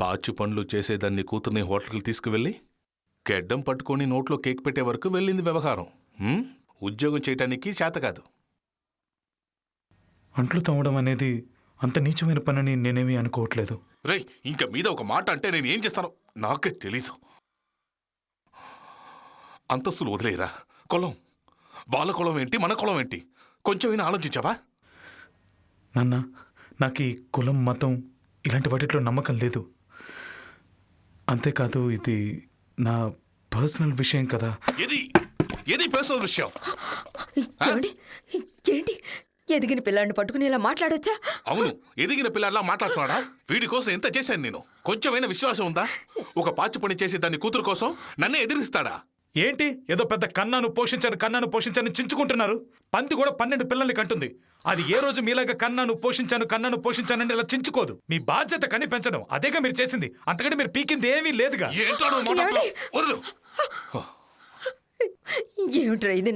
పాచు పనులు చేసేదాన్ని కూతుర్ని హోటల్కి తీసుకువెళ్ళి గెడ్డం పట్టుకొని నోట్లో కేక్ పెట్టే వరకు వెళ్ళింది వ్యవహారం. ఉద్యోగం చేయటానికి చేత కాదు. అంట్లు తవ్వడం అనేది అంత నీచమైన పనని నేనేమీ అనుకోవట్లేదు. రేయ్, ఇంక మీద ఒక మాట అంటే నేను ఏం చేస్తానో నాకే తెలీదు. అంతస్తులు వదిలేరా, కులం వాళ్ళ కులం ఏంటి, మన కులం ఏంటి, కొంచెమైనా ఆలోచించావా? నాన్న, నాకు ఈ కులం మతం ఇలాంటి వాటిలో నమ్మకం లేదు. అంతేకాదు, ఇది నా పర్సనల్ విషయం కదా. ఏది పర్సనల్ విషయం? ఏంటి ఎదిగిన పిల్లాడిని పట్టుకుని ఇలా మాట్లాడొచ్చా? అవును, ఎదిగిన పిల్లలా మాట్లాడుతున్నాడా? వీడి కోసం ఎంత చేశాను నేను. కొంచెమైనా విశ్వాసం ఉందా? ఒక పాచి పని చేసి దాన్ని కూతురు కోసం నన్నే ఎదిరిస్తాడా? ఏంటి ఏదో పెద్ద కన్నాను పోషించాను చించుకుంటున్నారు? పంది కూడా 12 పిల్లల్ని కంటుంది. అది ఏ రోజు మీలాగా కన్నాను పోషించానని ఇలా చించుకోదు. మీ బాధ్యత కని పెంచడం, అదేగా మీరు చేసింది. అంతకంటే మీరు పీకింది ఏమీ లేదుగా. ఏమిట్రా ఇది?